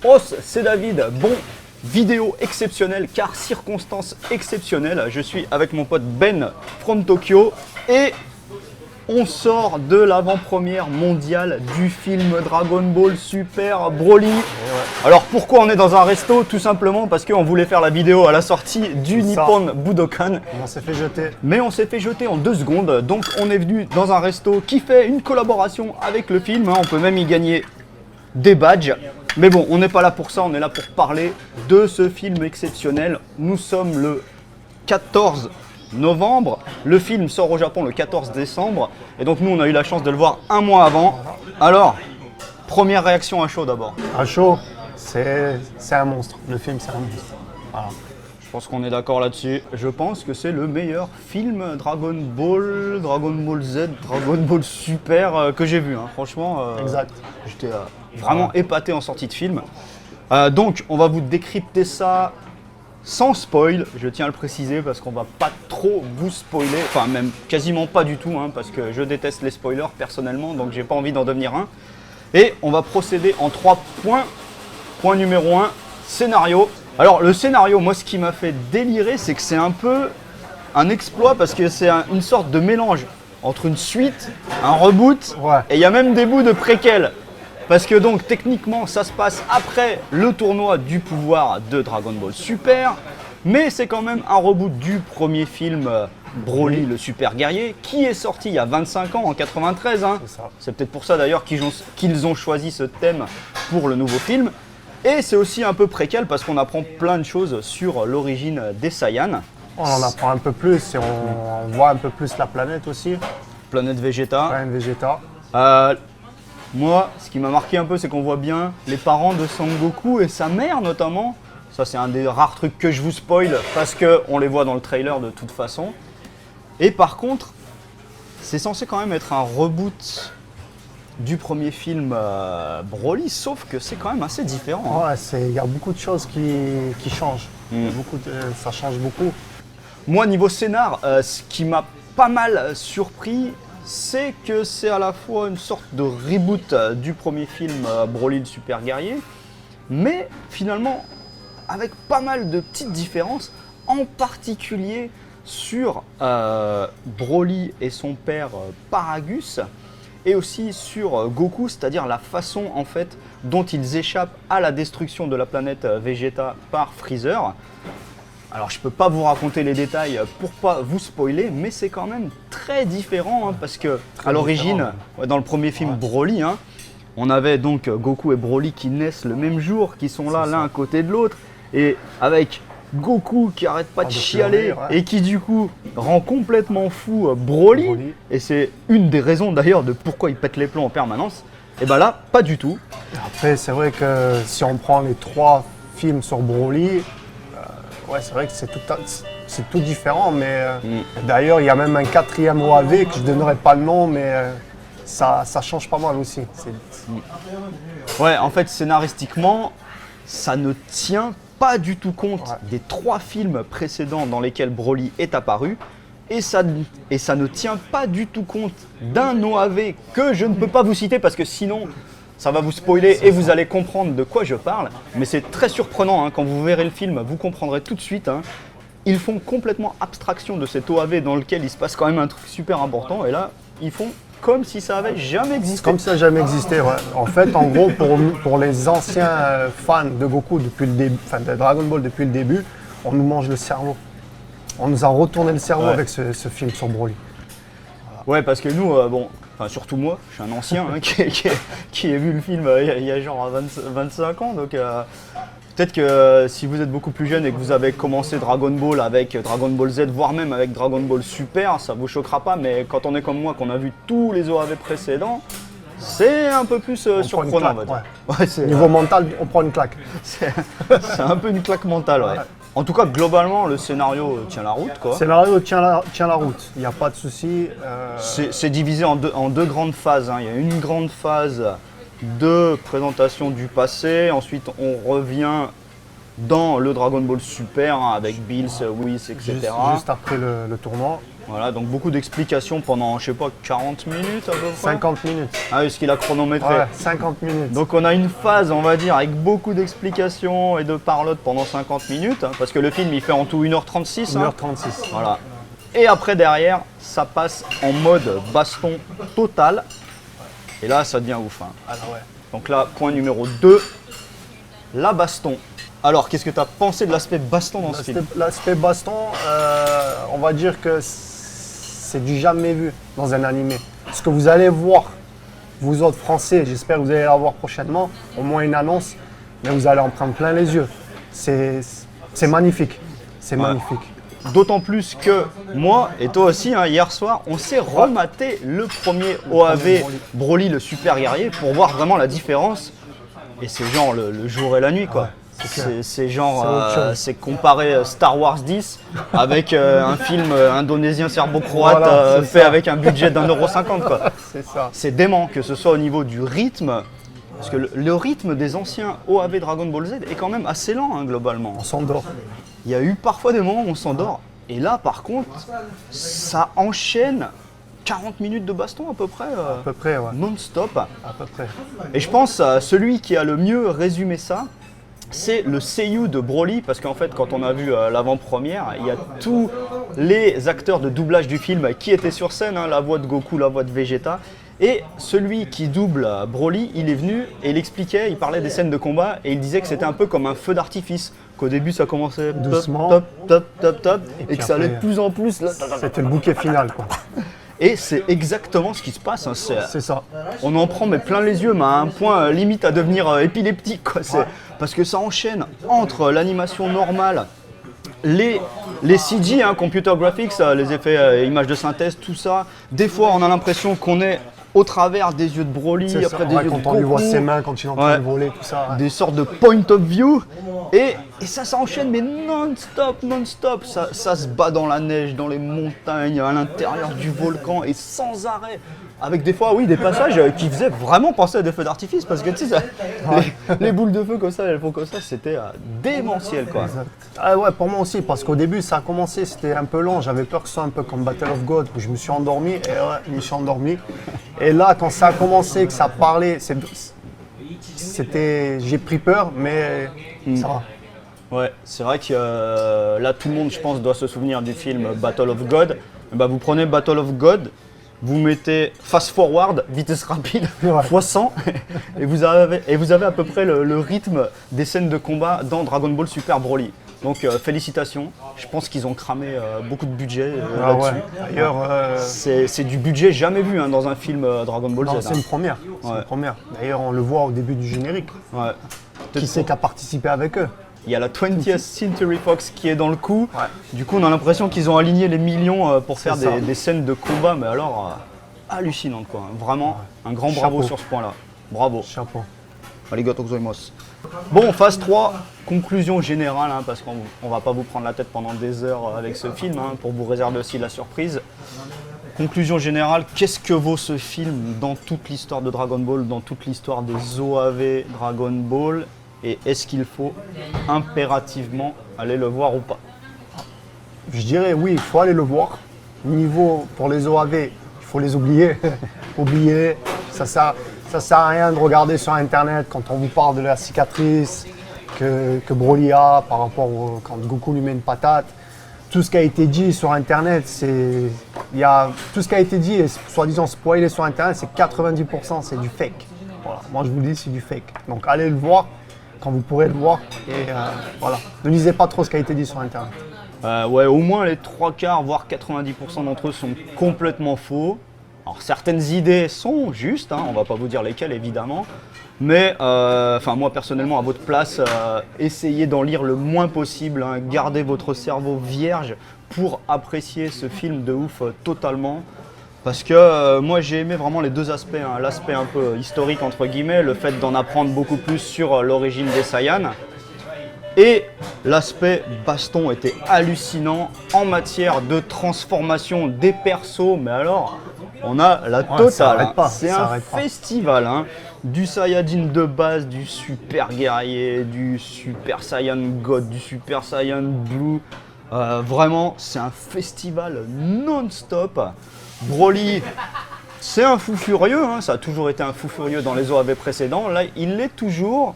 Os, c'est David. Bon, vidéo exceptionnelle car circonstance exceptionnelle. Je suis avec mon pote Ben from Tokyo et on sort de l'avant-première mondiale du film Dragon Ball Super Broly. Alors pourquoi on est dans un resto? Tout simplement parce qu'on voulait faire la vidéo à la sortie du Nippon Budokan. On s'est fait jeter. Mais on s'est fait jeter en 2 secondes. Donc on est venu dans un resto qui fait une collaboration avec le film. On peut même y gagner des badges. Mais bon, on n'est pas là pour ça, on est là pour parler de ce film exceptionnel. Nous sommes le 14 novembre. Le film sort au Japon le 14 décembre. Et donc nous, on a eu la chance de le voir un mois avant. Alors, première réaction à chaud d'abord. À chaud, c'est un monstre. Le film, c'est un monstre. Voilà. Je pense qu'on est d'accord là-dessus. Je pense que c'est le meilleur film Dragon Ball Z, Dragon Ball Super que j'ai vu. Hein. Franchement, Exact. J'étais vraiment épaté en sortie de film. Donc, on va vous décrypter ça sans spoil. Je tiens à le préciser parce qu'on va pas trop vous spoiler. Enfin, même quasiment pas du tout, hein, parce que je déteste les spoilers personnellement, donc j'ai pas envie d'en devenir un. Et on va procéder en 3 points. Point numéro 1, scénario. Alors le scénario, moi ce qui m'a fait délirer, c'est que c'est un peu un exploit parce que c'est une sorte de mélange entre une suite, un reboot, et il y a même des bouts de préquel. Parce que donc techniquement ça se passe après le tournoi du pouvoir de Dragon Ball Super, mais c'est quand même un reboot du premier film Broly le super guerrier qui est sorti il y a 25 ans en 93. Hein. C'est peut-être pour ça d'ailleurs qu'ils ont choisi ce thème pour le nouveau film. Et c'est aussi un peu préquel parce qu'on apprend plein de choses sur l'origine des Saiyans. On en apprend un peu plus et on voit un peu plus la planète aussi. Planète Vegeta. Planète Vegeta. Moi, ce qui m'a marqué un peu, c'est qu'on voit bien les parents de Son Goku et sa mère notamment. Ça, c'est un des rares trucs que je vous spoil parce qu'on les voit dans le trailer de toute façon. Et par contre, c'est censé quand même être un reboot du premier film Broly, sauf que c'est quand même assez différent. Hein. Ouais, il y a beaucoup de choses qui changent. Ça change beaucoup. Moi, niveau scénar, ce qui m'a pas mal surpris, c'est que c'est à la fois une sorte de reboot du premier film Broly le super guerrier, mais finalement avec pas mal de petites différences, en particulier sur Broly et son père Paragus, et aussi sur Goku, c'est-à-dire la façon en fait dont ils échappent à la destruction de la planète Vegeta par Freezer. Alors je peux pas vous raconter les détails pour pas vous spoiler, mais c'est quand même très différent, hein, parce que à l'origine, dans le premier film Broly, hein, on avait donc Goku et Broly qui naissent le même jour, qui sont là l'un à côté de l'autre, et avec Goku qui arrête pas de chialer et qui du coup rend complètement fou Broly. Et c'est une des raisons d'ailleurs de pourquoi il pète les plombs en permanence. Et bah là, pas du tout. Après, c'est vrai que si on prend les 3 films sur Broly, c'est vrai que c'est tout différent. Mais d'ailleurs, il y a même un 4e OAV que je ne donnerai pas le nom, mais ça change pas mal aussi. Ouais, en fait, scénaristiquement, ça ne tient pas du tout compte des 3 films précédents dans lesquels Broly est apparu, et ça ne tient pas du tout compte d'un OAV que je ne peux pas vous citer parce que sinon ça va vous spoiler et vous allez comprendre de quoi je parle. Mais c'est très surprenant, hein, quand vous verrez le film, vous comprendrez tout de suite. Hein. Ils font complètement abstraction de cet OAV dans lequel il se passe quand même un truc super important, et là ils font comme si ça avait jamais existé. Comme ça n'a jamais existé, ouais. En fait, en gros, pour les anciens fans de Goku depuis le début, enfin de Dragon Ball depuis le début, on nous mange le cerveau. On nous a retourné le cerveau avec ce film sur Broly. Ouais, parce que nous, surtout moi, je suis un ancien hein, qui a vu le film il y a genre 25 ans, donc peut-être que si vous êtes beaucoup plus jeune et que vous avez commencé Dragon Ball avec Dragon Ball Z, voire même avec Dragon Ball Super, ça vous choquera pas, mais quand on est comme moi, qu'on a vu tous les OAV précédents, c'est un peu plus surprenant, on va dire. Niveau mental, on prend une claque. C'est un peu une claque mentale, ouais. En tout cas, globalement, le scénario tient la route, quoi. Le scénario tient la route, il n'y a pas de souci. C'est divisé en deux grandes phases. Hein. Il y a une grande phase de présentation du passé, ensuite on revient dans le Dragon Ball Super hein, avec Bills, Whis, etc. Juste après le tournoi. Voilà, donc beaucoup d'explications pendant, je sais pas, 40 minutes à peu près. 50 minutes. Ah oui, ce qu'il a chronométré. Ouais, 50 minutes. Donc on a une phase, on va dire, avec beaucoup d'explications et de parlotte pendant 50 minutes, hein, parce que le film il fait en tout 1h36. 1h36. Voilà. Et après derrière, ça passe en mode baston total. Et là, ça devient ouf. Hein. Alors ouais. Donc là, point numéro 2, la baston. Alors, qu'est-ce que tu as pensé de l'aspect baston dans ce film? L'aspect baston, on va dire que c'est du jamais vu dans un animé. Ce que vous allez voir, vous autres Français, j'espère que vous allez la voir prochainement, au moins une annonce, mais vous allez en prendre plein les yeux. C'est magnifique. C'est magnifique. D'autant plus que moi et toi aussi, hein, hier soir, on s'est rematé le premier OAV Broly, le super guerrier, pour voir vraiment la différence. Et c'est genre le jour et la nuit, quoi. Ouais. C'est genre, autre chose. c'est comparer Star Wars 10 avec un film indonésien serbo-croate Voilà, fait ça. avec un budget d'1,50 €, quoi. C'est ça. C'est dément, que ce soit au niveau du rythme, parce que le rythme des anciens OAV Dragon Ball Z est quand même assez lent, hein, globalement. On s'endort. Il y a eu parfois des moments où on s'endort, et là par contre, ça enchaîne 40 minutes de baston à peu près, À peu près, ouais. non-stop. À peu près. Et je pense celui qui a le mieux résumé ça, c'est le seiyuu de Broly, parce qu'en fait quand on a vu l'avant-première, il y a tous les acteurs de doublage du film qui étaient sur scène, hein, la voix de Goku, la voix de Vegeta, et celui qui double Broly, il est venu et il expliquait, il parlait des scènes de combat et il disait que c'était un peu comme un feu d'artifice, qu'au début ça commençait Doucement. top, top, top, top, et puis que ça allait de après, plus en plus. Là, C'était le bouquet final, quoi. et c'est exactement ce qui se passe. Hein, C'est ça. on en prend mais plein les yeux, mais à un point limite à devenir épileptique, quoi. Parce que ça enchaîne entre l'animation normale, les CG, hein, computer graphics, les effets images de synthèse, tout ça. Des fois, on a l'impression qu'on est au travers des yeux de Broly, C'est ça. après des Ouais, yeux de quand on lui voit Goku, ses mains, quand il est en train Ouais. de voler, tout ça. Ouais. des sortes de point of view. Et ça enchaîne, mais non-stop, non-stop. Ça se bat dans la neige, dans les montagnes, à l'intérieur du volcan, et sans arrêt. Avec des fois, oui, des passages qui faisaient vraiment penser à des feux d'artifice, parce que tu sais, les boules de feu comme ça, elles font comme ça, c'était démentiel, quoi. Exact. Ah ouais, pour moi aussi, parce qu'au début, ça a commencé, c'était un peu long. J'avais peur que ce soit un peu comme Battle of God, où je me suis endormi, et ouais, je me suis endormi. Et là, quand ça a commencé, que ça parlait, j'ai pris peur, mais ça va. Ouais, c'est vrai que là, tout le monde, je pense, doit se souvenir du film Battle of God. Eh ben, vous prenez Battle of God, vous mettez fast forward, vitesse rapide, Ouais. x 100, et vous avez à peu près le rythme des scènes de combat dans Dragon Ball Super Broly. Donc félicitations, je pense qu'ils ont cramé beaucoup de budget Ah là-dessus. ouais. D'ailleurs, C'est du budget jamais vu, hein, dans un film Dragon Ball non, Z. c'est une première. C'est Ouais. une première. D'ailleurs, on le voit au début du générique. Ouais. Qui c'est qui a participé avec eux? Il y a la 20th Century Fox qui est dans le coup. Ouais. Du coup, on a l'impression qu'ils ont aligné les millions pour faire ça. des scènes de combat, mais alors hallucinantes, quoi. Vraiment, un grand bravo Chapeau. sur ce point-là. Bravo. Chapeau. Arigato gozaimasu. Bon, phase 3, conclusion générale, hein, parce qu'on va pas vous prendre la tête pendant des heures avec ce film, hein, pour vous réserver aussi la surprise. Conclusion générale, qu'est-ce que vaut ce film dans toute l'histoire de Dragon Ball, dans toute l'histoire des OAV Dragon Ball, et est-ce qu'il faut impérativement aller le voir ou pas? Je dirais oui, il faut aller le voir. Niveau pour les OAV, il faut les oublier. Oublier, ça sert à rien de regarder sur internet quand on vous parle de la cicatrice que Broly a par rapport quand Goku lui met une patate. Tout ce qui a été dit sur internet, tout ce qui a été dit et soi-disant spoilé sur internet, c'est 90% c'est du fake. Voilà. Moi je vous le dis, c'est du fake. Donc allez le voir quand vous pourrez le voir et voilà. Ne lisez pas trop ce qui a été dit sur internet. Ouais, au moins les 3/4, voire 90% d'entre eux sont complètement faux. Alors certaines idées sont justes, hein, on va pas vous dire lesquelles évidemment, mais moi personnellement à votre place, essayez d'en lire le moins possible, hein, gardez votre cerveau vierge pour apprécier ce film de ouf totalement. Parce que moi j'ai aimé vraiment les deux aspects, hein, l'aspect un peu historique entre guillemets, le fait d'en apprendre beaucoup plus sur l'origine des Saiyans. Et l'aspect baston était hallucinant en matière de transformation des persos, mais alors on a la ça totale, arrête hein. pas, C'est ça un arrête pas. festival, hein. Du Saiyajin de base, du Super Guerrier, du Super Saiyan God, du Super Saiyan Blue, Vraiment, c'est un festival non-stop. Broly, c'est un fou furieux, hein, ça a toujours été un fou furieux dans les OAV précédents. Là, il l'est toujours.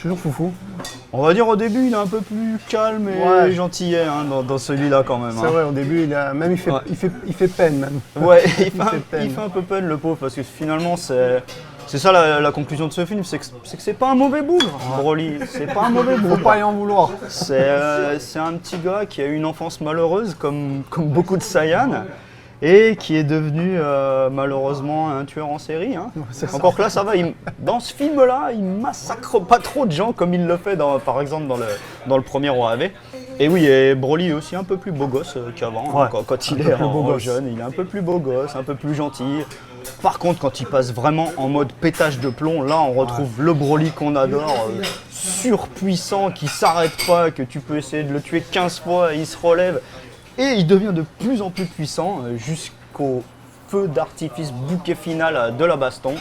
Toujours foufou. On va dire au début, il est un peu plus calme et gentillet hein, dans celui-là quand même. C'est vrai, au début, il fait peine même. Ouais, il fait un peu peine le pauvre parce que finalement, c'est ça la conclusion de ce film, c'est que c'est pas un mauvais bougre, Broly. C'est pas un mauvais bougre. Faut pas y en vouloir. C'est un petit gars qui a eu une enfance malheureuse comme beaucoup de Saiyans. Et qui est devenu malheureusement un tueur en série. Hein. Encore que là, ça va. Dans ce film-là, il massacre pas trop de gens comme il le fait, par exemple, dans le premier OAV. Et oui, et Broly est aussi un peu plus beau gosse qu'avant. Hein. Quand il est jeune, il est un peu plus beau gosse, un peu plus gentil. Par contre, quand il passe vraiment en mode pétage de plomb, là, on retrouve le Broly qu'on adore, surpuissant, qui s'arrête pas, que tu peux essayer de le tuer 15 fois, il se relève. Et il devient de plus en plus puissant jusqu'au feu d'artifice bouquet final de la baston.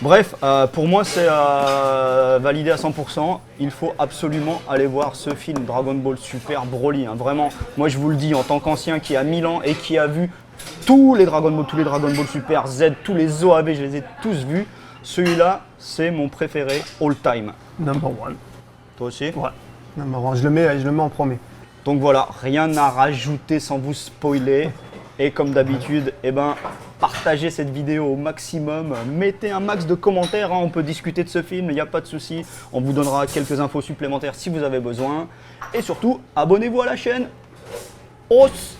Bref, pour moi c'est validé à 100%. Il faut absolument aller voir ce film Dragon Ball Super Broly. Hein. Vraiment, moi je vous le dis en tant qu'ancien qui a 1000 ans et qui a vu tous les Dragon Ball Super Z, tous les OAV, je les ai tous vus. Celui-là, c'est mon préféré all time. Number one. Toi aussi? Ouais. Number one. Je le mets en premier. Donc voilà, rien à rajouter sans vous spoiler. Et comme d'habitude, partagez cette vidéo au maximum. Mettez un max de commentaires, hein. On peut discuter de ce film, il n'y a pas de souci. On vous donnera quelques infos supplémentaires si vous avez besoin. Et surtout, abonnez-vous à la chaîne. Os!